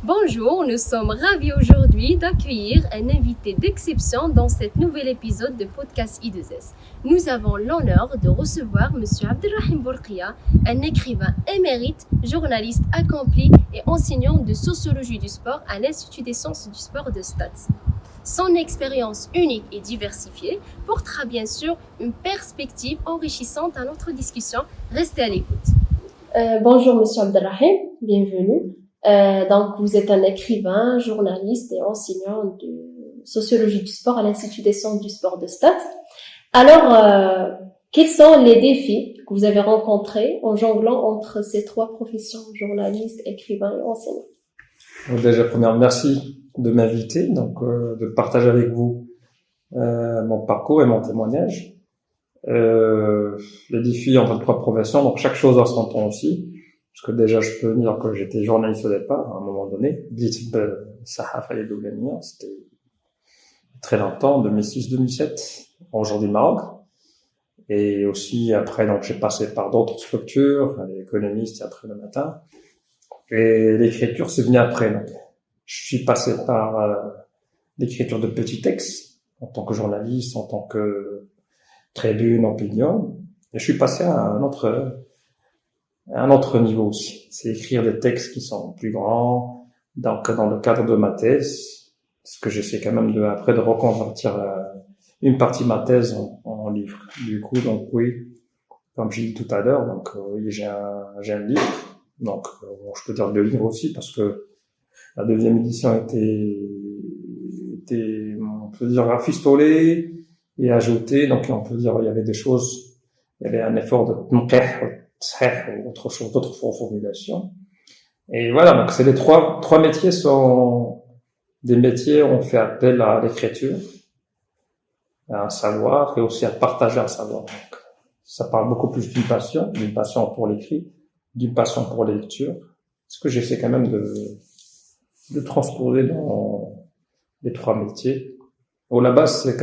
Bonjour, nous sommes ravis aujourd'hui d'accueillir un invité d'exception dans cet nouvel épisode de Podcast I2S. Nous avons l'honneur de recevoir M. Abdelrahim Bourkia, un écrivain émérite, journaliste accompli et enseignant de sociologie du sport à l'Institut des sciences du sport de Stade. Son expérience unique et diversifiée portera bien sûr une perspective enrichissante à notre discussion. Restez à l'écoute. Bonjour Monsieur Abdelrahim, bienvenue. Donc vous êtes un écrivain, journaliste et enseignant de sociologie du sport à l'Institut des sciences du sport de Stade. Alors, quels sont les défis que vous avez rencontrés en jonglant entre ces trois professions, journaliste, écrivain et enseignant? Déjà, premièrement, merci de m'inviter, de partager avec vous mon parcours et mon témoignage. Les défis entre les trois professions, donc chaque chose a son temps aussi. Parce que déjà, je peux dire que j'étais journaliste au départ, à un moment donné. C'était très longtemps, 2006-2007, aujourd'hui Maroc. Et aussi, après, donc, j'ai passé par d'autres structures, l'économiste et après le matin. Et l'écriture, c'est venu après. Donc, je suis passé par l'écriture de petits textes, en tant que journaliste, en tant que tribune, opinion. Et je suis passé à un autre niveau aussi. C'est écrire des textes qui sont plus grands, donc dans le cadre de ma thèse, ce que j'essaie quand même après de reconvertir une partie de ma thèse en livre. Du coup, donc oui, comme j'ai dit tout à l'heure, donc oui, j'ai un livre, donc je peux dire le livre aussi parce que la deuxième édition était on peut dire rafistolée et ajoutée, donc on peut dire il y avait des choses, il y avait un effort de d'autres formulations. Et voilà, donc c'est les trois métiers sont des métiers où on fait appel à l'écriture, à un savoir et aussi à partager un savoir. Donc, ça parle beaucoup plus d'une passion pour l'écrit, d'une passion pour la lecture. Ce que j'essaie quand même de transposer dans les trois métiers. Au la base, c'est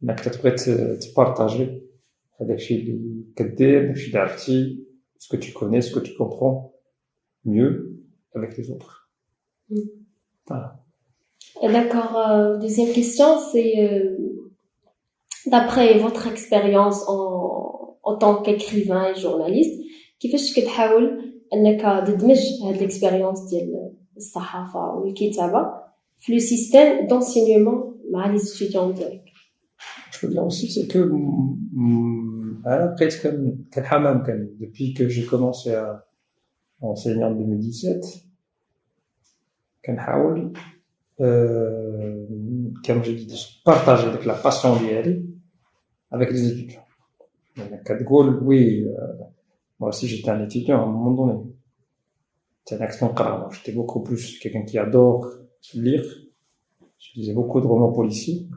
انك تبغي تبارطاجي هذاك الشيء اللي كدير داكشي اللي عرفتي ce que tu connais, ce que tu comprends mieux avec les autres. Voilà. D'accord. Deuxième question, c'est d'après votre expérience en tant qu'écrivain et journaliste, كيفاش كتحاول انك تدمج هذه الاكسبيريونس ديال الصحافه والكتابه في لو سيستيم d'enseignement مع les étudiants ديالك؟ Je peux dire aussi, c'est que après, depuis que j'ai commencé à enseigner en 2017, كنحاول comme j'ai dit, de partager avec la passion d'IL avec les étudiants. Oui, moi aussi j'étais un étudiant à un moment donné. J'étais beaucoup plus quelqu'un qui adore lire. Je lisais beaucoup de romans policiers,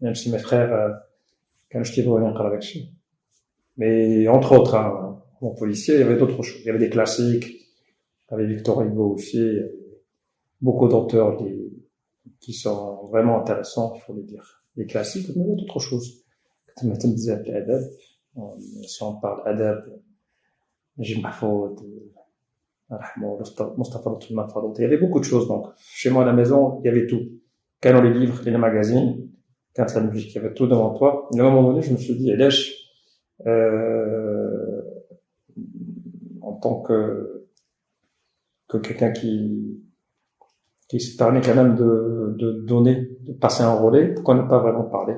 même si mes frères, quand je t'ai vu, mais entre autres, romans policiers, il y avait d'autres choses. Il y avait des classiques, il y avait Victor Hugo aussi, beaucoup d'auteurs qui sont vraiment intéressants, il faut le dire. Les classiques, mais il y a d'autres choses. Si on parle adab, Najib Mahfoud, Mustafa Lutfi Mahfoud, il y avait beaucoup de choses. Donc, chez moi à la maison, il y avait tout. Quand les livres, les magazines, quand la musique, il y avait tout devant toi. Et à un moment donné, je me suis dit, en tant que quelqu'un qui se permet quand même de donner, de passer un relais, pourquoi ne pas vraiment parler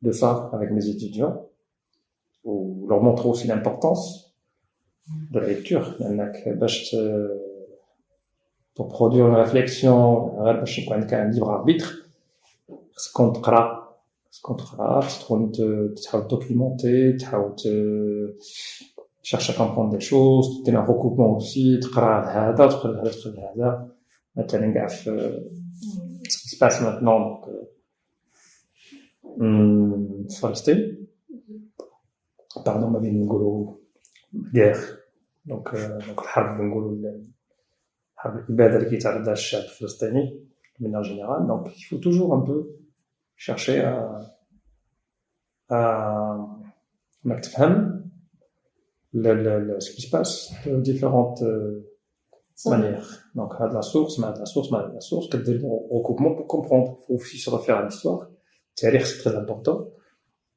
de ça avec mes étudiants, ou leur montrer aussi l'importance de la lecture. Pour produire une réflexion, un livre arbitre, ce qu'on تقرا تحاول documenter, تحاول chercher à comprendre des choses, تدير un recoupement aussi, تقرا هذا تقرا هذا مثلا كاع في ce qui se passe maintenant donc Palestine pardon ما بين نقولوا guerre donc الحرب نقولوا الحرب الإبادة اللي كيتعرض الشعب الفلسطيني de manière générale. Donc il faut toujours un peu chercher à تفهم ce qui se passe de différentes manières. Donc, à de la source, que des recoupements pour comprendre. Il faut aussi se refaire à l'histoire. C'est très important.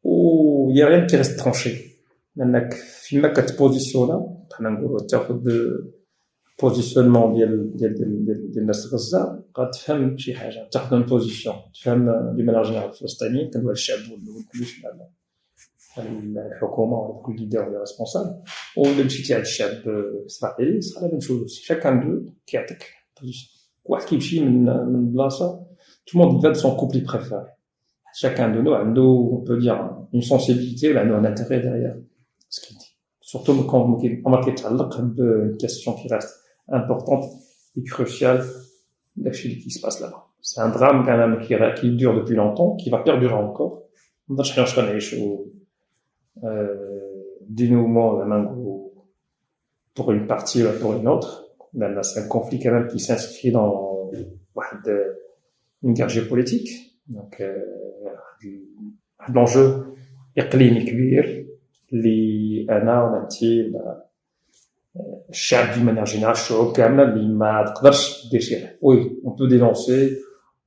Ou il y a rien qui reste tranché. لأنك فيما كتبوزيسيونا بحال نقولوا تاخذ بوزيسيونمون ديال الناس غزة غتفهم شي حاجة تاخذ بوزيسيون تفهم دي مانيير جينيرال الفلسطينيين كندوي على الشعب كلش على الحكومة ولا كل ليدر ولا ريسبونسابل ولا مشيتي على الشعب الإسرائيلي صرا لا ميم شوز شاكان دو كيعطيك واحد كيمشي من بلاصة tout le monde va de son couplet préféré. Chacun de nous a, on peut dire, une sensibilité, là, un intérêt derrière ce qu'il dit. Surtout quand on marque une question qui reste importante et cruciale d'actualité qui se passe là-bas. C'est un drame quand même qui dure depuis longtemps, qui va perdurer encore. On va chercher dénouement pour une partie ou pour une autre. Là, c'est un conflit quand même qui s'inscrit dans une guerre géopolitique. Donc, l'enjeu إقليمي كبير اللي أنا وأنتي الشعب d'une manière générale الشعوب كاملة اللي ما تقدرش دير شي حاجة. Oui, on peut dénoncer,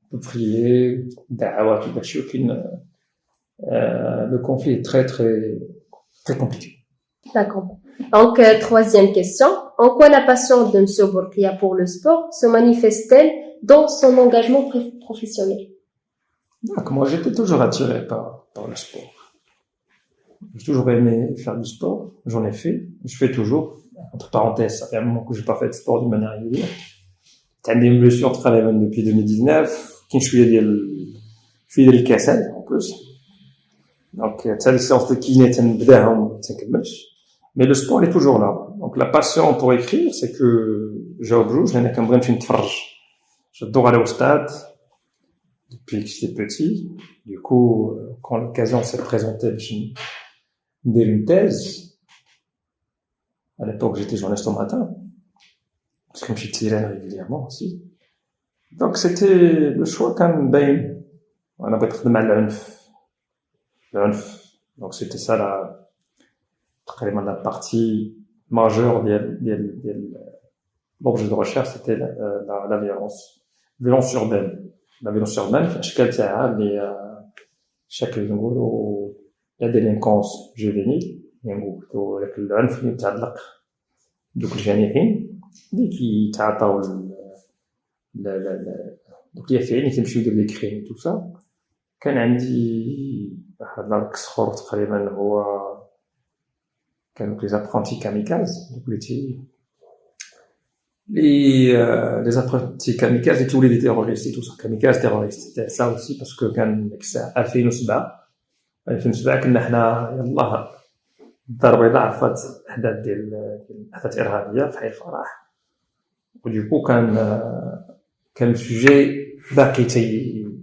on peut prier, دعوات وداكشي ولكن le conflit est très très très compliqué. D'accord. Donc, troisième question. En quoi la passion de M. Bourkia pour le sport se manifeste-t-elle dans son engagement professionnel? Donc, moi, j'étais toujours attiré par le sport. J'ai toujours aimé faire du sport. J'en ai fait. Je fais toujours. Entre parenthèses, ça fait un moment que j'ai pas fait de sport d'une manière régulière. T'as des blessures travaillent depuis 2019. Qui je suis le cassel, en plus. Donc, t'as les séances de kiné, mais le sport est toujours là. Donc, la passion pour écrire, c'est que j'ai obligé, je n'ai qu'un brin de farge. J'adore aller au stade. Depuis que j'étais petit. Du coup, quand l'occasion s'est présentée, j'ai fait une thèse. À l'époque, j'étais journaliste au matin. Parce que je suis tiré régulièrement aussi. Donc, c'était le choix quand même. On a peut-être de mal l'unf. Donc, c'était ça la partie majeure de l'objet de recherche, c'était la violence. Violence urbaine. La violence urbaine في اشكال تاعها اللي شكل نقولوا لا ديلينكونس جوفينيل نقولوا لك العنف اللي متعلق دوك الجانحين اللي كيتعاطاو دوك اليافعين اللي كيمشيو يديروا لي كريم تو سا. كان عندي واحد العكس اخر تقريبا هو كانوا لي زابرونتي كاميكاز دوك اللي les apprentis kamikazes et tous les terroristes et tout ça. Kamikazes, terroristes. C'était ça aussi parce que quand c'est 2007 كنا حنا يلاه الدار البيضاء عرفت احداث ديال احداث ارهابيه في حي الفرح. وديكو كان السوجي باقي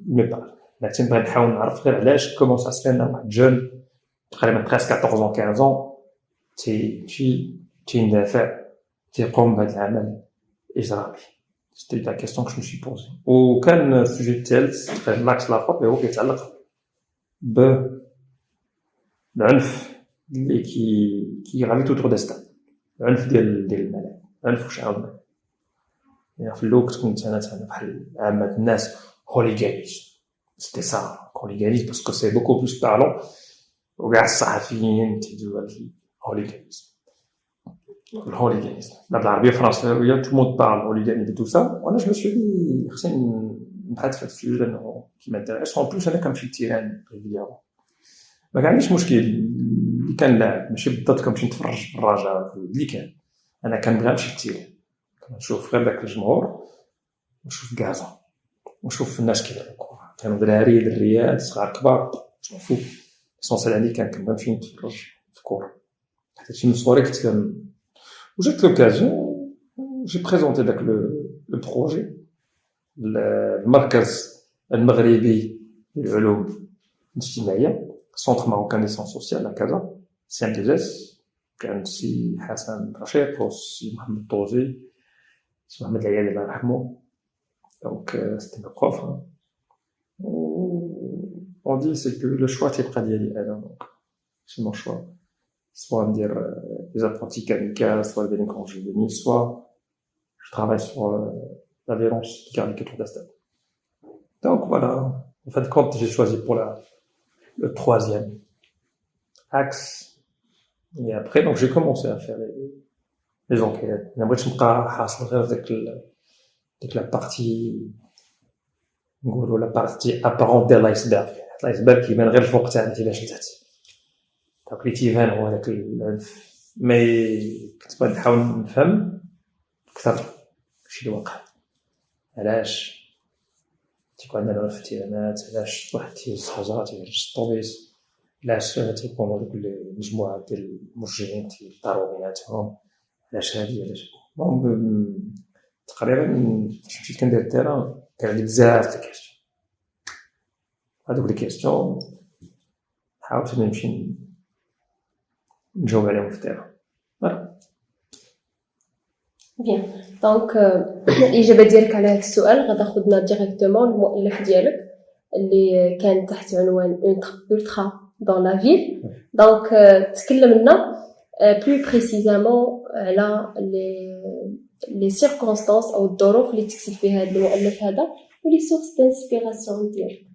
ميبار. لكن بغيت نحاول نعرف غير علاش كومون سا سفين واحد جون تقريبا 13 14 15 تيندافع تيقوم بهذا العمل إجرامي. C'était la question que je me suis posée. وكان السوجي الثالث l'axe la frappe هو كيتعلق بالعنف اللي كيغرافيت autour des stades. العنف ديال الملاعب. العنف وشعار الملاعب. يعني في الوقت كنت أنا بحال عامة الناس hooliganisme. C'était ça, hooliganisme parce que c'est beaucoup plus parlant. وكاع الصحفيين تيديروا هاد hooliganisme. الهوليغانيزم بالعربيه الفرنسيه tout le monde parle hooliganisme et tout ça. وانا je me suis dit خصني نبحث في هذا السوجي لانه كيمانتيريس. en plus انا كنمشي للتيران ريغوليرمون ما عنديش مشكل اللي كان لاعب ماشي بالضبط كنمشي نتفرج في الرجاء اللي كان. انا كنبغي نمشي للتيران كنشوف غير داك الجمهور ونشوف كازا ونشوف الناس كيلعبوا الكره. كانوا دراري دريات صغار كبار شوفوا السونسال عندي كنبغي نمشي نتفرج في الكره حتى شي من صغري كنت وجات l'occasion j'ai présenté le projet المركز المغربي للعلوم الاجتماعية Centre marocain des sciences sociales à Casa CM2S كان سي حسن رشيق وسي محمد طوزي سي محمد العيادي الله يرحمه. Donc c'était le prof. On dit c'est que le choix تيبقى ديالي انا. Donc c'est mon choix. soit ندير des apprentis kamikazes, soit des délinquants juvéniles, soit je travaille sur la violence cardiaque autour de la stade. Donc voilà, en fin de compte, j'ai choisi pour le troisième axe. Et après, donc j'ai commencé à faire les enquêtes. Mais moi, je me suis avec la partie, نقولوا la partie apparente de l'iceberg. L'iceberg qui mène غير الفوق تاع كيفاش بدات. دونك اللي تيبان هو هذاك مي كنت نحاول نفهم اكثر شي اللي وقع. علاش تيكون عندنا الافتئامات، علاش واحد تيهز حاجه تيهز الطوبيس، علاش تيكونوا دوك المجموعات ديال المرجعين تيضربوا بيناتهم، علاش تقريبا مشيت كندير التيران كان عندي بزاف د الكيستيون. هادوك لي كيستيون حاولت نمشي نجاوب عليهم في التيران. Bien. Donc, الإجابة ديالك على هذا السؤال غتاخذنا ديريكتومون المؤلف ديالك اللي كان تحت عنوان ultra dans la ville. Donc, تكلمنا plus précisément على les circonstances أو الظروف اللي تكتب فيها هذا المؤلف هذا و les sources d'inspiration ديالك.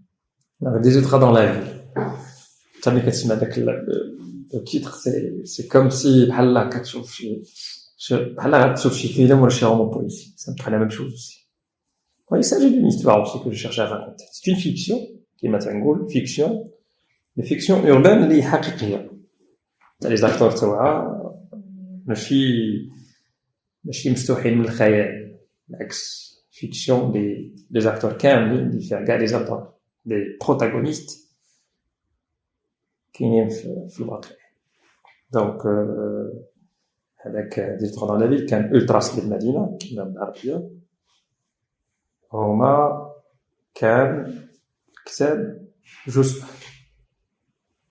Des ultras dans la ville. Tu as كتسمع داك le titre c'est comme si بحال هكا تشوف بحال غتشوف شي فيلم ولا شي رومان بوليسي. C'est un peu la même chose aussi. Il s'agit d'une histoire aussi que je cherche à raconter. C'est une fiction كما تنقول fiction, mais fiction urbaine اللي حقيقية. Les acteurs تاعها ماشي مفتوحين من الخيال، بالعكس fiction des acteurs كاملين اللي فيها كاع les acteurs des protagonistes كاينين في الواقع. دونك هذاك ديال dans la ville كان ultras بالمدينة كما بالعربية. هما كان كتاب جزء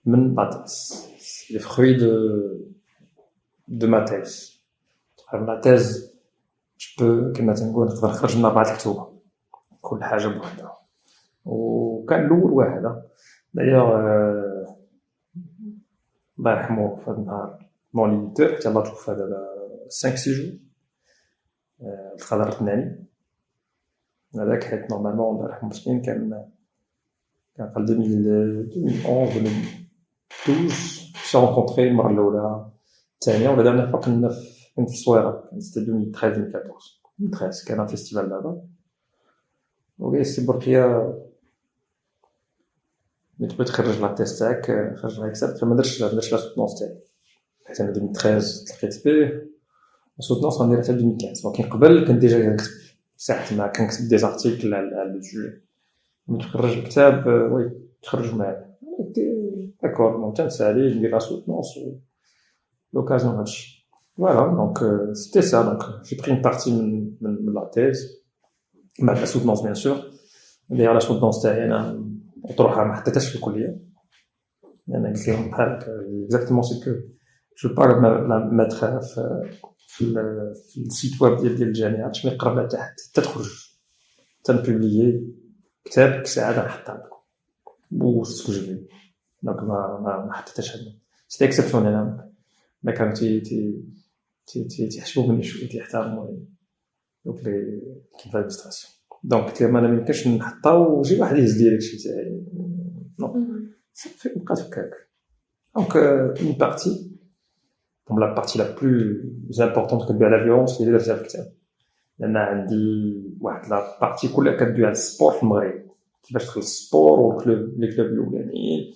من ma thèse, les fruits de ma thèse. Ma thèse je peux كما تنقول نقدر نخرج من 4 كتب كل حاجة بوحدها. وكان الأول واحد d'ailleurs الله يرحمه في هذا النهار مون ليديتور حتى الله توفى دابا 5-6 جوج الخضر الثاني هذاك حيت نورمالمون الله يرحمه مسكين كان قال 2011 2012 شي رونكونطري المره الاولى الثانيه ولا dernière fois كنا في الصويره c'était 2013 2014 كان فيستيفال دابا وي سي بركيا ملي تبغي تخرج لا تيست تاعك خرج لها كتاب فما درتش لا سوتونس تاعي حيت انا 2013 تلقيت به سوتونس غندير حتى 2015 ولكن قبل كنت ديجا كنكتب ساعه ما كنكتب دي زارتيكل على لو سوجي ملي تخرج الكتاب وي تخرج معايا داكور ممكن نسالي ندير لا سوتونس لوكازيون هادشي فوالا دونك سيتي سا دونك جي بري اون بارتي من لا تيز مع لا سوتونس بيان سور داير لا سوتونس تاعي انا تروحها ما حطيتهاش في الكليه لان قلت لهم بحال اكزاكتومون سي كو جو باغ ماتخها في السيت ويب ديال الجامعه باش ما يقرب لها تحت حتى تخرج تنبوبليي كتاب ساعه نحطها لكم بوسط جو دونك ما حطيتهاش هنا سيتي اكسبسيونيل ما كانوا تيحسبوا مني شويه تيحترموا دوك لي كيف ادمنستراسيون دونك قلت لهم انا ميمكنش نحطها وجي واحد يهز لي داكشي تاعي نو بقات هكاك دونك اون بارتي دونك لا بارتي لا بلو امبورطونت كدوي على الفيولونس اللي درتها في الكتاب لان عندي واحد لا بارتي كلها كدوي على السبور في المغرب كيفاش دخل السبور والكلوب لي كلوب الاولانيين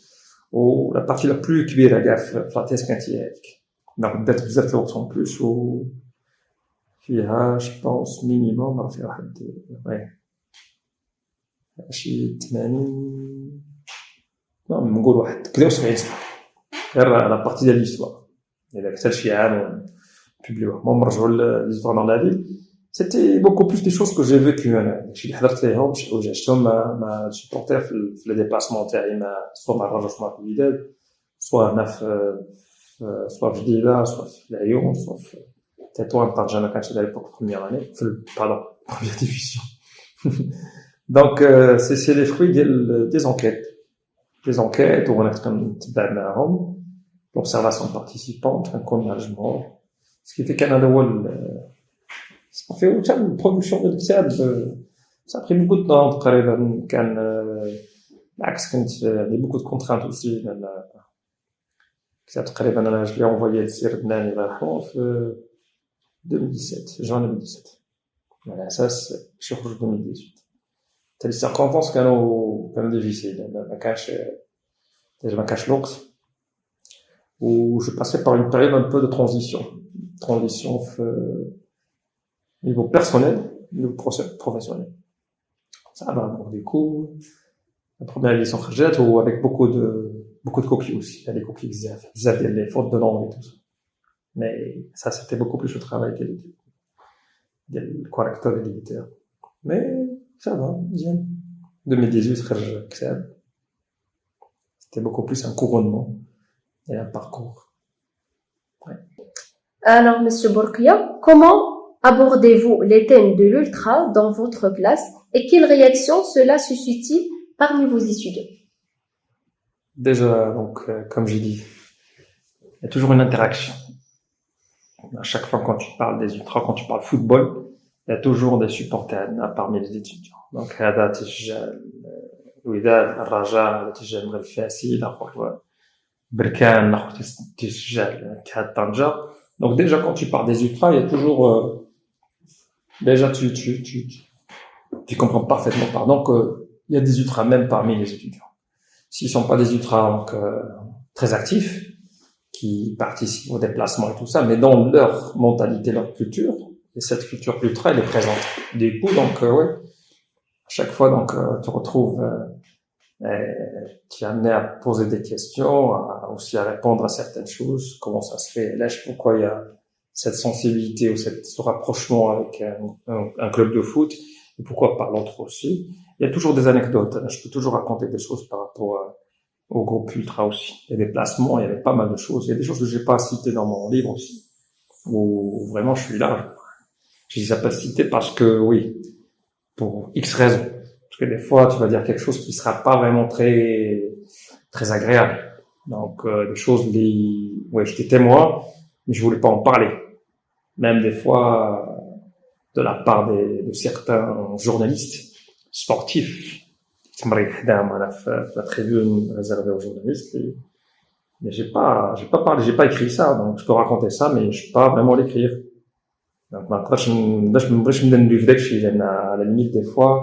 و لا بارتي لا بلو كبيره كاع في لا تيس كانت هي هذيك دونك درت بزاف الوقت اون بلوس و فيها جبونس مينيموم راه فيها واحد شي 80 نقول واحد 73 صفحه غير لا بارتي ديال ليستوار الا كتب شي عام بوبليوه المهم نرجعوا ليستوار دون لا فيل سيتي بوكو بلوس دي شوز كو جي فيكو انا داكشي اللي حضرت ليهم وجعتهم ما سوبورتير في لي ديبلاسمون تاعي مع سوا مع الرجل سوا في الوداد سوا هنا سوا في جديده سوا في العيون سوا في تطوان طنجة ما كانش على ليبوك بروميير اني في باردون بروميير ديفيزيون دونك سي لي فروي ديال دي زونكيت وغادي كنتبع معاهم l'observation participante, un co-management. Ce qui fait qu'un ça fait autant de production de الكتاب. Ça a pris beaucoup de temps. تقريبا كان بالعكس كنت beaucoup de contraintes aussi. الكتاب تقريبا انا je l'ai envoyé لسير دناني الله يرحمه في 2017 juin 2017 على اساس باش يخرج 2018. تاع لي circonstances كانوا difficiles. ما كانش الوقت. Où je passais par une période un peu de transition au niveau personnel, au niveau professionnel. Ça va, donc du coup, la première édition خرجت ou avec beaucoup de coquilles aussi. Il y a des coquilles بزاف ديال les fautes de langue et tout ça. Mais ça, c'était beaucoup plus le travail ديال الكوريكتور et l'éditeur. Mais ça va, bien. 2018 خرج كتاب. C'était beaucoup plus un couronnement et un parcours. Ouais. Alors, Monsieur Bourkia, comment abordez-vous les thèmes de l'ultra dans votre classe et quelles réactions cela suscite-t-il parmi vos étudiants? Déjà, donc, comme j'ai dit, il y a toujours une interaction. À chaque fois quand tu parles des ultras, quand tu parles football, il y a toujours des supporters parmi les étudiants. Donc, هذا تشجع الوداد، الرجاء، تشجع الفاسي، الآخر بركان، الآخر تشجع الاتحاد طنجة. Donc déjà quand tu parles des ultras, il y a toujours déjà tu comprends parfaitement pardon que il y a des ultras même parmi les étudiants. S'ils sont pas des ultras donc très actifs qui participent aux déplacements et tout ça, mais dans leur mentalité, leur culture, et cette culture ultra elle est présente. Du coup donc ouais, à chaque fois donc tu retrouves tu es amené à poser des questions, aussi à répondre à certaines choses, comment ça se fait, là pourquoi il y a cette sensibilité ou ce rapprochement avec un club de foot, et pourquoi par l'autre aussi. Il y a toujours des anecdotes, je peux toujours raconter des choses par rapport au groupe ultra aussi. Il y a des placements, il y avait pas mal de choses, il y a des choses que j'ai pas citées dans mon livre aussi, où vraiment je suis là, je les ai pas citées parce que oui, pour X raisons. Parce que des fois, tu vas dire quelque chose qui sera pas vraiment très agréable. Donc, des choses, ouais, j'étais témoin, mais je voulais pas en parler. Même des fois, de la part de certains journalistes sportifs. La tribune réservée aux journalistes. Mais j'ai pas parlé, j'ai pas écrit ça. Donc, je peux raconter ça, mais je peux pas vraiment l'écrire. Donc, à la limite, des fois,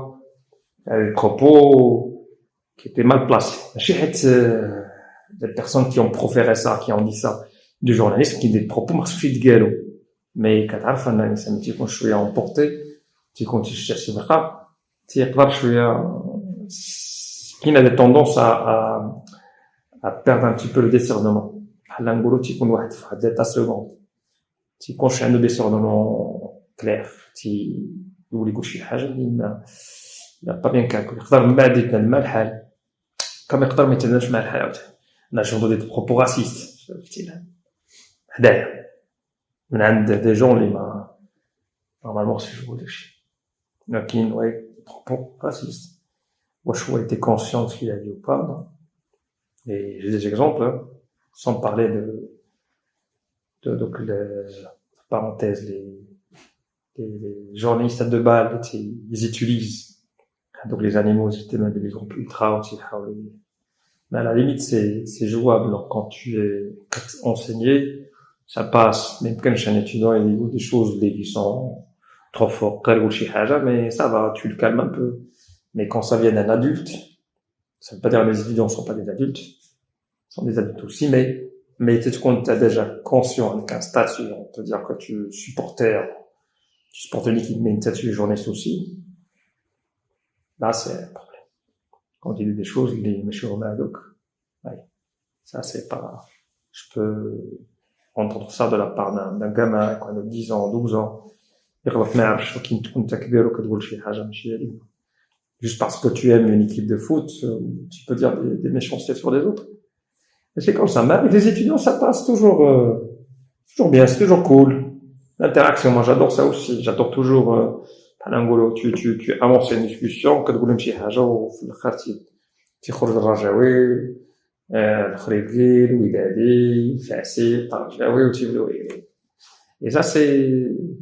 des propos qui étaient mal placés. Des personnes qui ont proféré ça, qui ont dit ça, du journaliste, qui des propos marchés de galop. Mais quand tu as un ça me dit quand je suis emporté, tu continues à chercher le rap, tu es qui a des tendances à perdre un petit peu le discernement. L'angolo, tu connais واحد في d'état second. Tu connais un discernement clair. Tu يقول لك شي حاجة اللي لا با بيان كالكول يقدر من بعد يتناد مع الحال كما يقدر ما يتنادش مع الحال عاوتاني. انا جوندو دي بروبو راسيست فهمتينا حدايا من عند دي جون اللي ما نورمالمون سي جو داكشي لكن وي بروبو راسيست واش هو ايتي كونسيون de ce qu'il a dit ou pas non. Et j'ai des exemples sans parler de donc les parenthèses les journalistes à deux balles ils utilisent donc les animaux c'était même des groupes ultra aussi mais à la limite c'est jouable. Donc quand tu es enseigné ça passe même quand un étudiant il dit des choses qui sont trop fortes mais ça va, tu le calmes un peu. Mais quand ça vient d'un adulte, ça veut pas dire que les étudiants sont pas des adultes, ils sont des adultes aussi, mais tu es déjà conscient avec un statut, on peut dire que tu supportes une équipe, mais une statut de journaliste aussi. Là, c'est un problème. Quand il dit des choses, il dit, mais je suis donc, ouais. Ça, c'est pas, je peux entendre ça de la part d'un gamin, quoi, de 10 ans, 12 ans. Juste parce que tu aimes une équipe de foot, tu peux dire des méchancetés sur les autres. Et c'est comme ça. Mais avec les étudiants, ça passe toujours bien, c'est toujours cool. L'interaction, moi, j'adore ça aussi. J'adore toujours, tu avances une discussion, كتقول لهم شي حاجة وفي الآخر تيخرج الرجاوي الخريبي الودادي الفاسي الطرجاوي وتيبلوي. Et ça,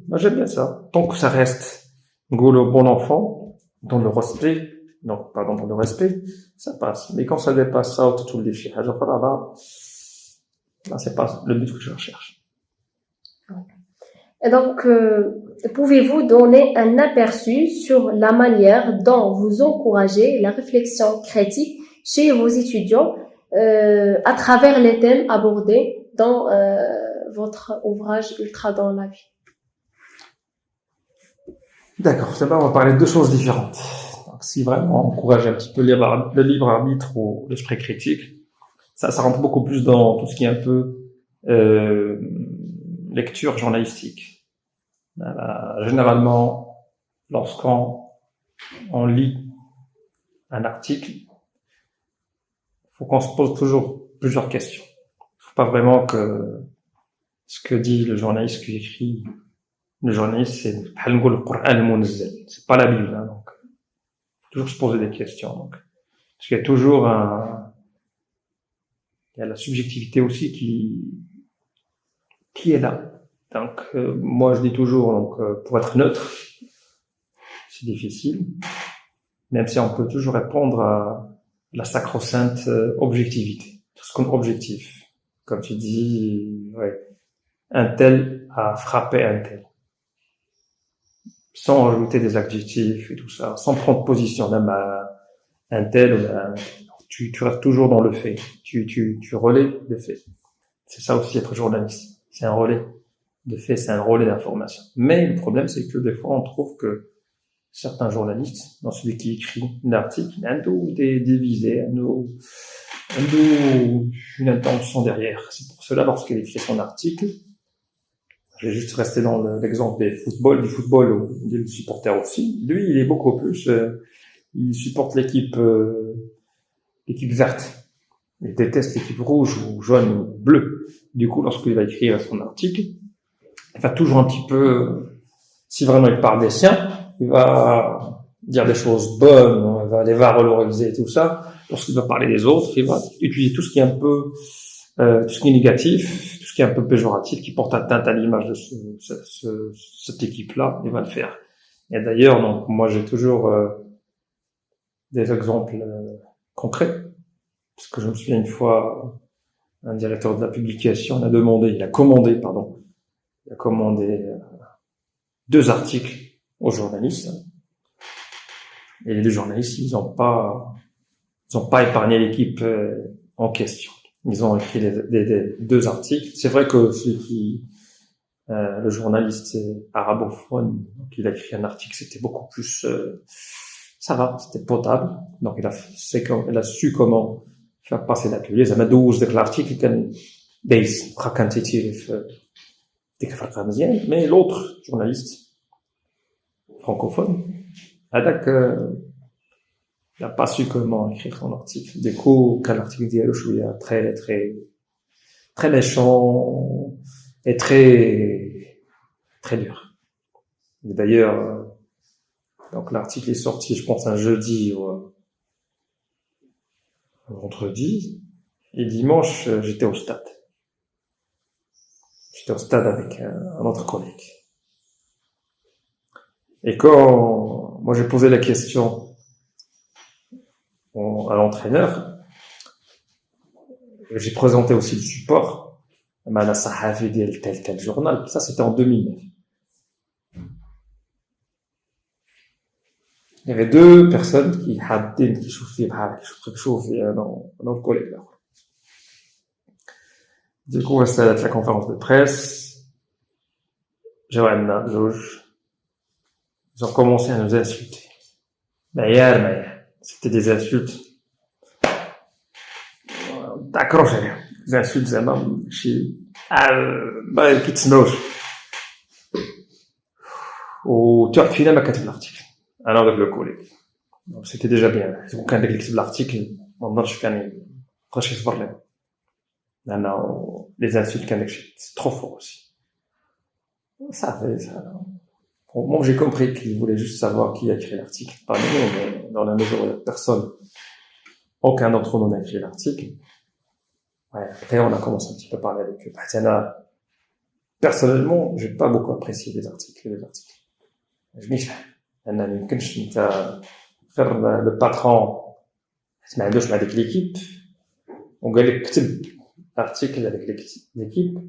moi j'aime bien ça. Tant que ça reste, le bon enfant, dans le respect, non, pardon, dans le respect, ça passe. Mais quand ça dépasse ça, tout le défi, là, c'est pas le but que je recherche. Et donc, pouvez-vous donner un aperçu sur la manière dont vous encouragez la réflexion critique chez vos étudiants à travers les thèmes abordés dans votre ouvrage Ultra dans la vie? D'accord, d'abord on va parler de deux choses différentes. Donc, si vraiment on encourage un petit peu le libre arbitre ou l'esprit critique, ça rentre beaucoup plus dans tout ce qui est un peu lecture journalistique. Généralement, lorsqu'on lit un article, faut qu'on se pose toujours plusieurs questions. Faut pas vraiment que ce que dit le journaliste qui écrit, le journaliste, c'est le Coran al-Munzal, c'est pas la Bible, hein, donc faut toujours se poser des questions. Donc, parce qu'il y a toujours il y a la subjectivité aussi qui est là. Donc moi je dis toujours, pour être neutre, c'est difficile, même si on peut toujours répondre à la sacro-sainte objectivité, parce qu'on est objectif. Comme tu dis, ouais, un tel a frappé un tel, sans ajouter des adjectifs et tout ça, sans prendre position même à un tel ou à un tel. Tu restes toujours dans le fait, tu relais le fait. C'est ça aussi être journaliste, c'est un relais de fait, c'est un relais d'information. Mais le problème, c'est que des fois, on trouve que certains journalistes, dans celui qui écrit un article, il y a des visées, une intention derrière. C'est pour cela, lorsqu'il écrit son article, je vais juste rester dans l'exemple du football ou des supporters aussi. Lui, il est beaucoup plus, il supporte l'équipe verte. Il déteste l'équipe rouge ou jaune ou bleue. Du coup, lorsqu'il va écrire son article, il va toujours un petit peu, si vraiment il parle des siens, il va dire des choses bonnes, il va revaloriser tout ça. Lorsqu'il va parler des autres, il va utiliser tout ce qui est un peu, tout ce qui est négatif, tout ce qui est un peu péjoratif, qui porte atteinte à l'image de cette équipe-là, il va le faire. Et d'ailleurs, donc, moi, j'ai toujours des exemples concrets, parce que je me souviens une fois, un directeur de la publication il a commandé 2 articles aux journalistes. Et les 2 journalistes, ils ont pas épargné l'équipe en question. Ils ont écrit des 2 articles. C'est vrai que le journaliste arabophone, donc il a écrit un article, c'était beaucoup plus, ça va, c'était potable. Donc il a su comment faire passer l'atelier. Ça m'a douze de l'article كان دايز بقى كان تيتيري في ديك الفرقه مزيان. Mais l'autre journaliste francophone, il n'a pas su comment écrire son article. Du coup, quand l'article ديالو شويه très très très méchant et très très dur. Et d'ailleurs, donc l'article est sorti, je pense, un jeudi ou un vendredi, et dimanche, j'étais au stade. J'étais au stade avec un autre collègue. Et quand moi j'ai posé la question à l'entraîneur, j'ai présenté aussi le support, la Sahavi d'El tel journal, ça c'était en 2009. Il y avait 2 personnes qui chauffaient dans le collègue là. Du coup, c'était la conférence de presse. Johanna, Georges, ils ont commencé à nous insulter. C'était des insultes. D'accord, des insultes, qui تسمعوش. وتعرف فينا ما كاتب l'article. Alors avec le collègue. Donc c'était déjà bien. Si quelqu'un qui écrit l'article, on ne peut pas يصبر لنا. Non, les insultes c'est trop fort aussi. Ça fait ça. Moi j'ai compris qu'il voulait juste savoir qui a écrit l'article. Pas nous, mais dans la mesure où il y a personne, aucun d'entre nous n'a écrit l'article. Ouais, après, on a commencé un petit peu à parler avec eux. Personnellement, j'ai pas beaucoup apprécié les articles. Je dis, أنا ما يمكنش أنت غير le patron ما عندوش مع ديك l'équipe وقال لك كتب article avec l'équipe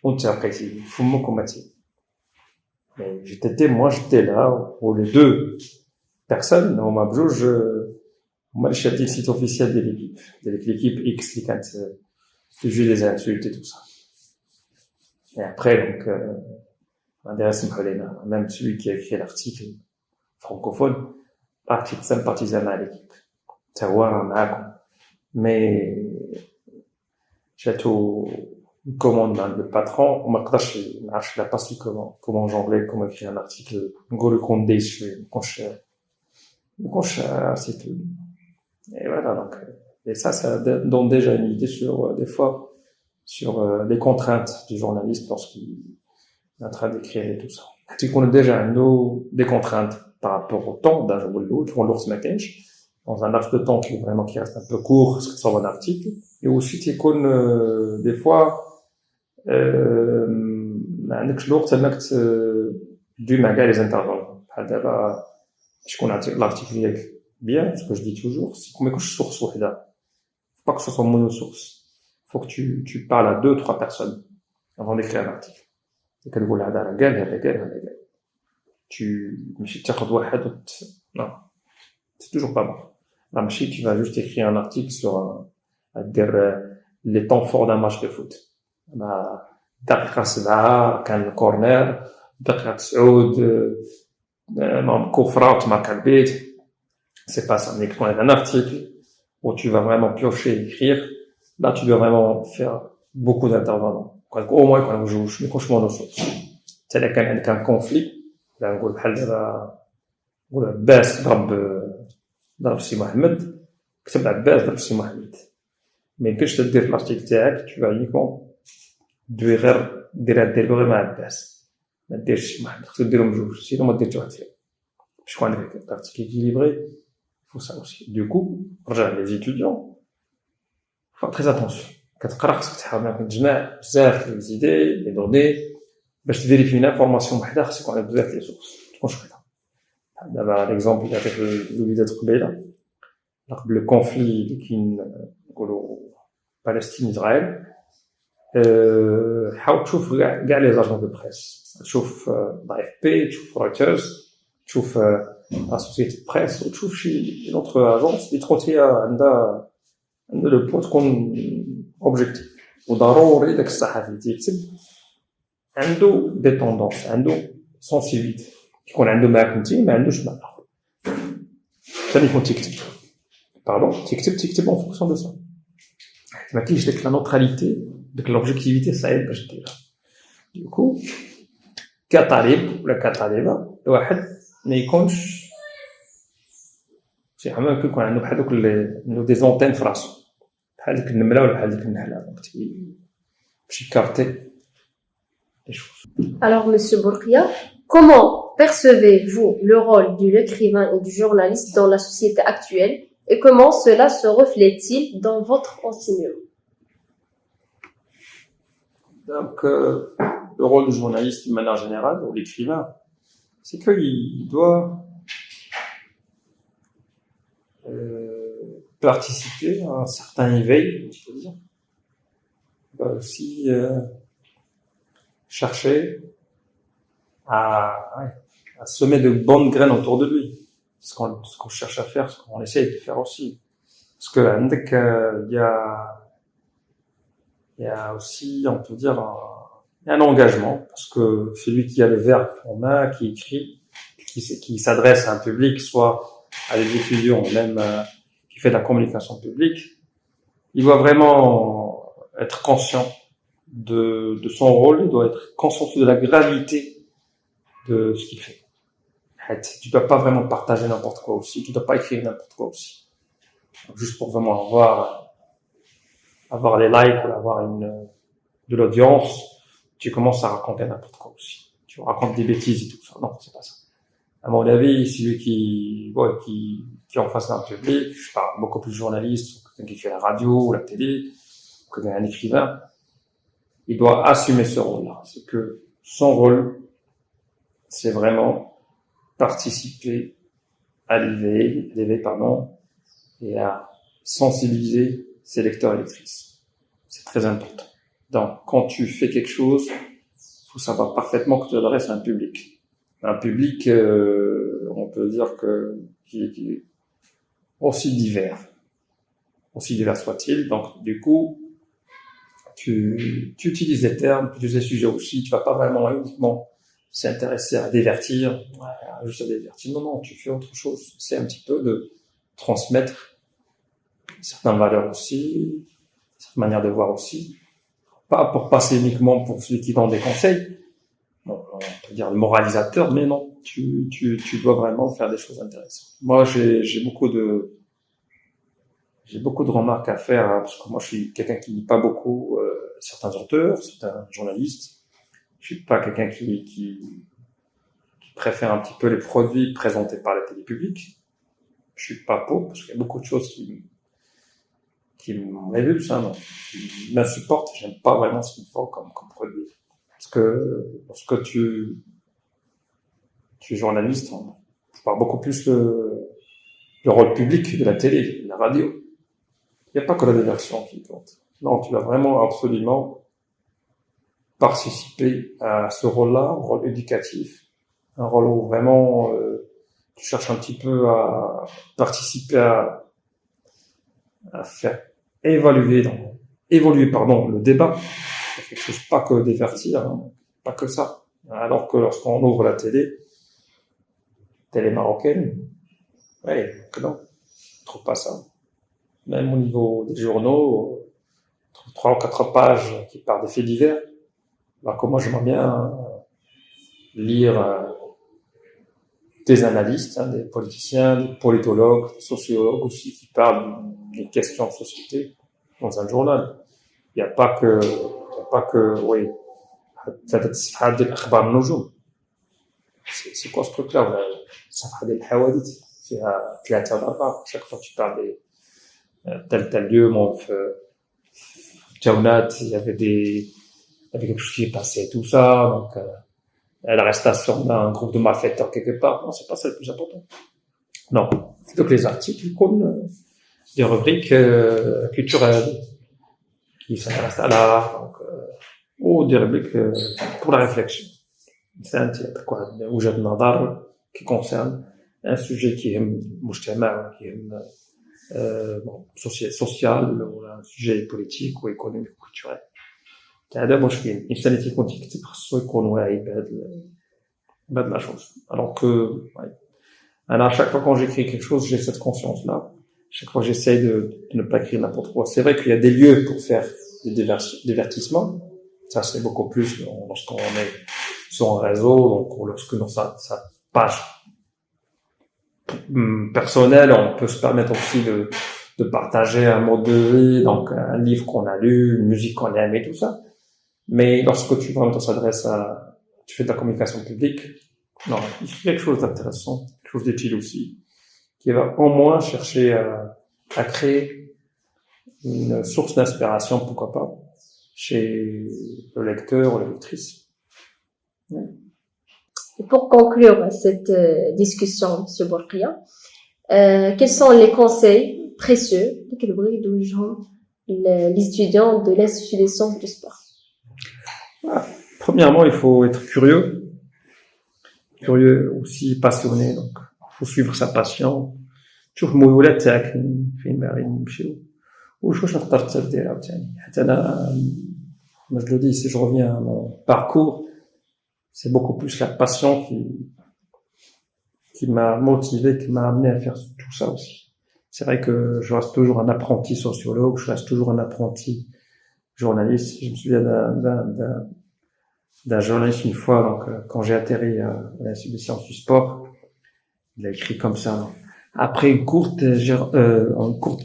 وانت بقيتي فمك وماتي. Mais j'étais là où les deux personnes هما بجوج هما اللي شادين le site officiel de l'équipe X اللي كانت sujet des insultes et tout ça. Et après, donc, même celui qui a écrit l'article francophone, l'article sympathisait à l'équipe. Mais, j'ai tout, une commande le patron, on m'a je pas su comment jongler, comment écrire un article, le condé, article. Et voilà, donc, et ça donne déjà une idée sur, des fois, sur les contraintes du journaliste lorsqu'il est en train d'écrire et tout ça. C'est qu'on a déjà des contraintes par rapport au temps d'un jour ou l'autre, on l'ours maquinche, dans un laps de temps qui reste un peu court, parce que ça va un article, et aussi c'est qu'on, des fois, عندك الوقت انك تدير كاع les intervenants. بحال دابا شكون عطيك l'article ديالك bien, ce que je dis toujours, c'est qu'on met que source وحده. Faut pas que ce soit monosource. Faut que tu parles à 2-3 personnes avant d'écrire un article. Et que تقول هذا قال هذا قال tu ماشي تاخذ واحد non, c'est toujours pas bon. Là ماشي tu vas juste écrire un article sur les temps forts d'un match de foot. دقيقة 7 كان الكورنر دقيقة 9 كفرة وتمارك البيت. C'est pas ça. Mais quand il y a un article où tu vas vraiment piocher et écrire, là, tu dois vraiment faire beaucoup d'intervenants. Au moins, quand je couche mon osso. C'est là qu'il y a un conflit. Là, on dit, on dit, Bass ضرب سي محمد. كتب عباس ضرب سي محمد. Mais que je te dis l'article تاعك, tu vas uniquement دير مع عباس. ما ديرش محمد. خصك ديرهم بجوج. سينو ما دير حتى واحد فيهم. باش يكون عندك l'article équilibré. Il faut ça aussi. Du coup, les étudiants, faut faire très attention. Quand tu قرا خصك تحاول تجمع بزاف les idées, les données, باش تفيريفي une information وحده خصك يكون عندك بزاف les sources. تكون شويه. دابا l'exemple اللي عطيت الوليدات قبيله قبل الكونفلي اللي كاين نقولوا فلسطين اسرائيل حاول تشوف كاع لي زاجون دو بريس تشوف اف بي تشوف رويترز تشوف la société de presse وتشوف شي autre agence اللي تكون فيها عندها لو بوين تكون اوبجيكتيف وضروري داك الصحفي اللي تيكتب عنده دي توندونس عنده سونسيبيتي يكون عنده معاك انت ما عندوش مع الاخر ثاني يكون تكتب تكتب اون فونكسيون دو سا ما كاينش داك لا نوتراليتي داك لوبجيكتيفيتي صعيب باش ديرها دوكو كطالب ولا كطالبه واحد ما يكونش شي حما يكون عنده بحال دوك عنده دي زونتين في راسو بحال ديك النمله ولا بحال ديك النحله باش يكارتي لي شوز. Alors monsieur Bourkia, comment percevez-vous le rôle de l'écrivain et du journaliste dans la société actuelle et comment cela se reflète-t-il dans votre enseignement? Donc le rôle du journaliste de manière générale ou l'écrivain, c'est qu'il doit participer à un certain éveil, je peux dire. Il doit aussi chercher à semer de bonnes graines autour de lui. Ce qu'on cherche à faire, ce qu'on essaye de faire aussi. Parce que il y a aussi, on peut dire, un engagement, parce que celui qui a le verbe en main, qui écrit, qui s'adresse à un public, soit à des étudiants, même qui fait de la communication publique, il doit vraiment être conscient de son rôle, il doit être conscient de la gravité de ce qu'il fait. Tu dois pas vraiment partager n'importe quoi aussi, tu dois pas écrire n'importe quoi aussi. Donc, juste pour vraiment avoir les likes ou avoir de l'audience, tu commences à raconter n'importe quoi aussi. Tu racontes des bêtises et tout ça. Non, c'est pas ça. À mon avis, celui qui est en face d'un public, je parle beaucoup plus journaliste, ou quelqu'un qui fait la radio ou la télé, un écrivain, il doit assumer ce rôle-là. C'est que son rôle, c'est vraiment participer à l'éveil, et à sensibiliser ses lecteurs et lectrices. C'est très important. Donc, quand tu fais quelque chose, il faut savoir parfaitement que tu adresses à un public. Un public, on peut dire qui est aussi divers soit-il. Donc, du coup, tu utilises les termes, tu utilises les sujets aussi. Tu vas pas vraiment uniquement s'intéresser à divertir, juste à divertir. Non, tu fais autre chose. C'est un petit peu de transmettre certaines valeurs aussi, certaines manières de voir aussi. Pas pour passer uniquement pour celui qui donne des conseils. Bon, on peut dire le moralisateur, mais non, tu dois vraiment faire des choses intéressantes. Moi, j'ai beaucoup de remarques à faire, parce que moi, je suis quelqu'un qui lit pas beaucoup, certains auteurs, certains journalistes. Je suis pas quelqu'un qui préfère un petit peu les produits présentés par la télé publique. Je suis pas pour, parce qu'il y a beaucoup de choses qui m'évulsent, qui m'insupportent. J'aime pas vraiment ce qu'ils font comme produit. Parce que lorsque tu es journaliste, tu parles beaucoup plus le rôle public de la télé, de la radio. Il n'y a pas que la diversion qui compte. Non, tu vas vraiment absolument participer à ce rôle-là, un rôle éducatif, un rôle où vraiment tu cherches un petit peu à participer à faire évoluer le débat. C'est quelque chose pas que divertir, pas que ça. Alors que lorsqu'on ouvre la télé marocaine, que non, je trouve pas ça. Même au niveau des journaux, 3 ou 4 pages qui parlent des faits divers. Alors que moi, j'aimerais bien lire des analystes, des politiciens, des politologues, des sociologues aussi, qui parlent des questions de société dans un journal. Il n'y a pas que, c'est quoi ce truc-là? Chaque fois tu parles des tel lieu, Jaunat, il y avait quelque chose qui est passé, tout ça, donc l'arrestation d'un groupe de malfaiteurs quelque part. Non, c'est pas ça le plus important. Non, donc les articles comme des rubriques culturelles qui s'intéressent à l'art, donc ou des rubriques pour la réflexion. C'est un titre quoi, وجهة نظر qui concerne un sujet qui est مجتمع, qui est social, ou un sujet politique ou économique ou culturel. هذا مشكل. الانسان اللي تيكون تيكتب خصو يكون واعي بهاد la chose. Alors que à chaque fois quand j'écris quelque chose, j'ai cette conscience là. Chaque fois j'essaie de ne pas écrire n'importe quoi. C'est vrai qu'il y a des lieux pour faire des divertissements. Ça c'est beaucoup plus lorsqu'on est sur un réseau, donc lorsque dans sa page personnelle, on peut se permettre aussi de partager un mode de vie, donc un livre qu'on a lu, une musique qu'on aime et tout ça. Mais lorsque tu s'adresses tu fais de la communication publique, non, il faut quelque chose d'intéressant, quelque chose d'utile aussi, qui va au moins chercher à créer une source d'inspiration, pourquoi pas, chez le lecteur ou la lectrice. Et pour conclure cette discussion, M. Bourkia, quels sont les conseils précieux que les étudiants de l'Institut des sciences du sport? Premièrement, il faut être curieux aussi, passionné, donc il faut suivre sa passion. تشوف الميولات تاعك فين باغي نمشيو واش نقدر دير عاوتاني. حتى انا je le dis, si je reviens à mon parcours, c'est beaucoup plus la passion qui m'a motivé, qui m'a amené à faire tout ça aussi. C'est vrai que je reste toujours un apprenti sociologue, je reste toujours un apprenti journaliste. Je me souviens d'un journaliste une fois, donc quand j'ai atterri à l'Institut des sciences du sport, il a écrit comme ça. Après une courte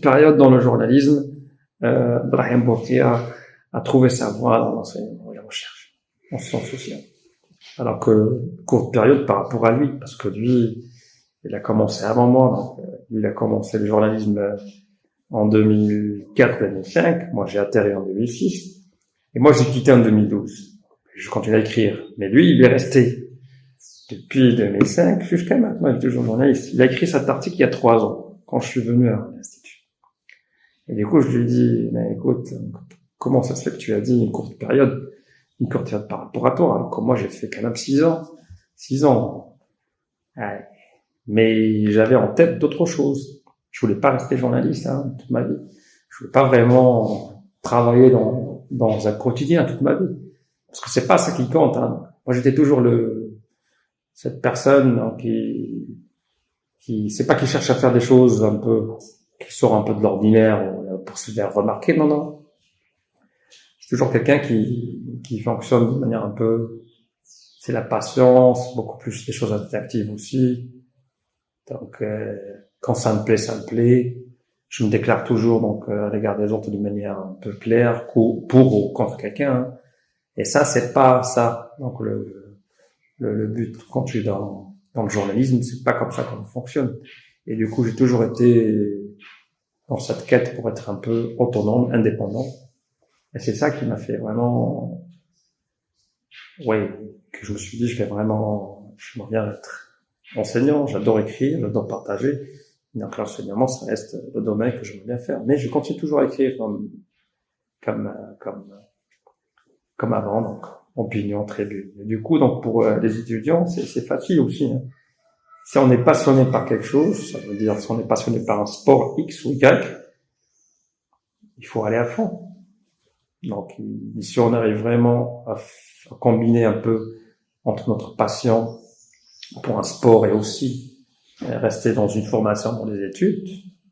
période dans le journalisme, Brahim Bourkia a trouvé sa voie dans l'enseignement et la recherche, en sciences sociales. Alors que courte période par rapport à lui, parce que lui, il a commencé avant moi, donc il a commencé le journalisme en 2004-2005. Moi, j'ai atterri en 2006. Et moi, j'ai quitté en 2012. Je continue à écrire. Mais lui, il est resté depuis 2005 jusqu'à maintenant. Il est toujours journaliste. Il a écrit cet article il y a 3 ans, quand je suis venu à l'Institut. Et du coup, je lui ai dit, mais écoute, comment ça se fait que tu as dit une courte période par rapport à toi, alors que moi, j'ai fait quand même 6 ans. 6 ans. Ouais. Mais j'avais en tête d'autres choses. Je voulais pas rester journaliste, toute ma vie. Je voulais pas vraiment travailler dans un quotidien toute ma vie. Parce que c'est pas ça qui compte, Moi, j'étais toujours cette personne c'est pas qui cherche à faire des choses un peu, qui sort un peu de l'ordinaire pour se faire remarquer, non. C'est toujours quelqu'un qui fonctionne de manière un peu, c'est la patience, beaucoup plus des choses interactives aussi. Donc, quand ça me plaît, ça me plaît. Je me déclare toujours, donc, à l'égard des autres de manière un peu claire, pour ou contre quelqu'un, Et ça, c'est pas ça. Donc, le but, quand tu es dans le journalisme, c'est pas comme ça qu'on fonctionne. Et du coup, j'ai toujours été dans cette quête pour être un peu autonome, indépendant. Et c'est ça qui m'a fait vraiment, que je me suis dit, je vais bien être enseignant, j'adore écrire, j'adore partager. Donc, l'enseignement, ça reste le domaine que j'aime bien faire. Mais je continue toujours à écrire comme avant, donc, opinion, tribune. Et du coup, donc, pour les étudiants, c'est facile aussi, Si on est passionné par quelque chose, ça veut dire si on est passionné par un sport X ou Y, il faut aller à fond. Donc, si on arrive vraiment à combiner un peu entre notre passion pour un sport et aussi rester dans une formation dans les études,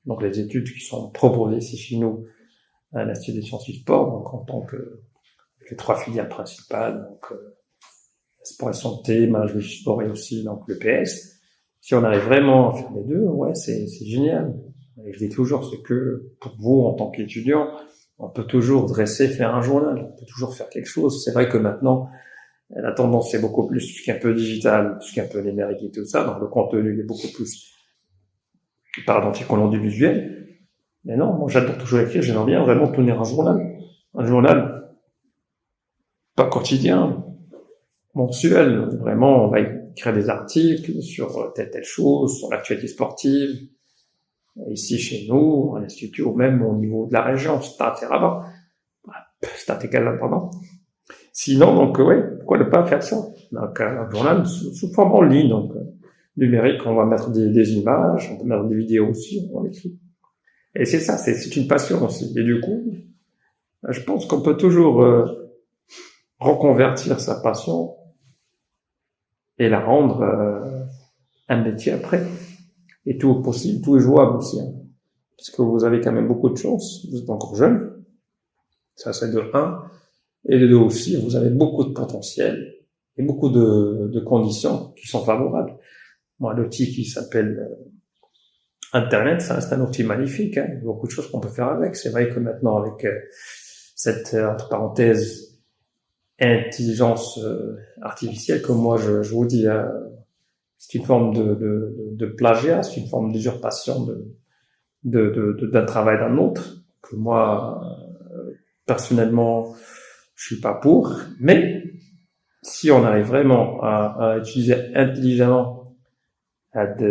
donc les études qui sont proposées ici chez nous à l'Institut des sciences du sport, donc en tant que les 3 filières principales, donc sport et santé, management du sport et aussi donc le PS. Si on arrive vraiment à faire les deux, c'est génial. Et je dis toujours, c'est que pour vous en tant qu'étudiant, on peut toujours faire un journal, on peut toujours faire quelque chose. C'est vrai que maintenant, la tendance c'est beaucoup plus tout ce qui est un peu digital, tout ce qui est un peu numérique et tout ça, donc le contenu est beaucoup plus paradoxique qu'on du visuel. Mais non, moi j'adore toujours écrire, j'aimerais bien vraiment tenir un journal pas quotidien, mensuel, vraiment on va écrire des articles sur telle chose, sur l'actualité sportive, ici chez nous, à l'Institut, ou même au niveau de la région, Stade et Canada, pardon. Sinon, donc, pourquoi ne pas faire ça? Donc, un journal sous forme en ligne, donc, numérique, on va mettre des images, on peut mettre des vidéos aussi, on écrit. Et c'est ça, c'est une passion aussi. Et du coup, je pense qu'on peut toujours reconvertir sa passion et la rendre un métier après. Et tout est possible, tout est jouable aussi. Parce que vous avez quand même beaucoup de chance, vous êtes encore jeune, ça c'est de 1, et de 2 aussi, vous avez beaucoup de potentiel et beaucoup de conditions qui sont favorables. Moi, l'outil qui s'appelle Internet, ça reste un outil magnifique, il y a beaucoup de choses qu'on peut faire avec. C'est vrai que maintenant, avec cette, entre parenthèses, intelligence artificielle, comme moi je vous dis, c'est une forme de plagiat, c'est une forme d'usurpation d'un travail d'un autre, que moi, personnellement, je suis pas pour, mais si on arrive vraiment à utiliser intelligemment tout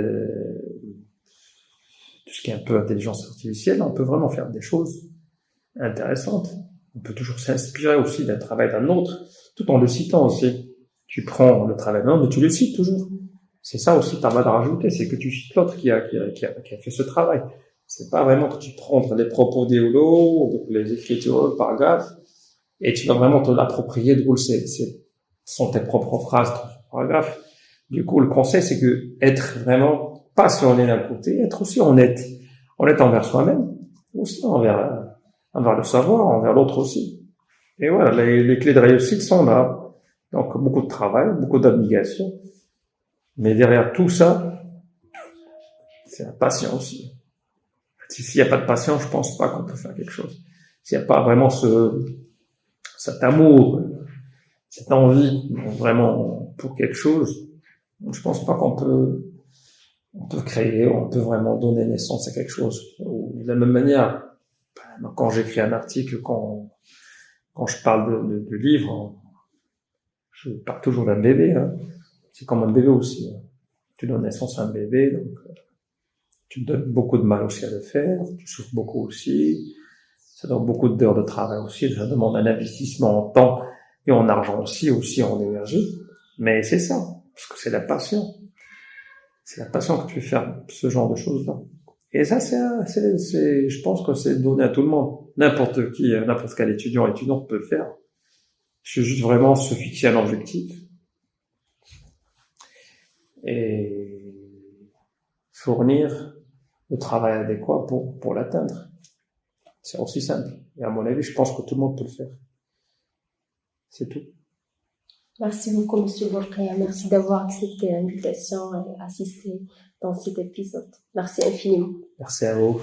ce qui est un peu intelligence artificielle, on peut vraiment faire des choses intéressantes. On peut toujours s'inspirer aussi d'un travail d'un autre, tout en le citant aussi. Tu prends le travail d'un autre, mais tu le cites toujours. C'est ça aussi ta valeur ajoutée, c'est que tu cites l'autre qui a fait ce travail. C'est pas vraiment que tu prends les propos d'Eolo, les écritures, le paragraphe, et tu vas vraiment te l'approprier, du coup, sont tes propres phrases, ton paragraphe. Du coup, le conseil, c'est que être vraiment passionné d'un côté, être aussi honnête envers soi-même, aussi envers le savoir, envers l'autre aussi. Et voilà, les clés de réussite sont là. Donc, beaucoup de travail, beaucoup d'abnégation. Mais derrière tout ça, c'est la passion aussi. S'il n'y a pas de passion, je pense pas qu'on peut faire quelque chose. S'il n'y a pas vraiment cet amour, cette envie, vraiment pour quelque chose, je pense pas qu'on peut créer, on peut vraiment donner naissance à quelque chose. de la même manière, quand j'écris un article, quand je parle de livres, je parle toujours d'un bébé, hein. C'est comme un bébé aussi, hein. Tu donnes naissance à un bébé, donc tu te donnes beaucoup de mal aussi à le faire, tu souffres beaucoup aussi, ça demande beaucoup d'heures de travail aussi, ça demande un investissement en temps et en argent aussi en énergie, mais c'est ça, parce que c'est la passion. C'est la passion que tu fais faire ce genre de choses-là. Et ça, je pense que c'est donné à tout le monde. N'importe qui, n'importe quel étudiant peut le faire. Il faut juste vraiment se fixer un objectif et fournir le travail adéquat pour l'atteindre. C'est aussi simple. Et à mon avis, je pense que tout le monde peut le faire. C'est tout. Merci beaucoup, Monsieur Bourqiya. Merci d'avoir accepté l'invitation et assisté dans cet épisode. Merci infiniment. Merci à vous.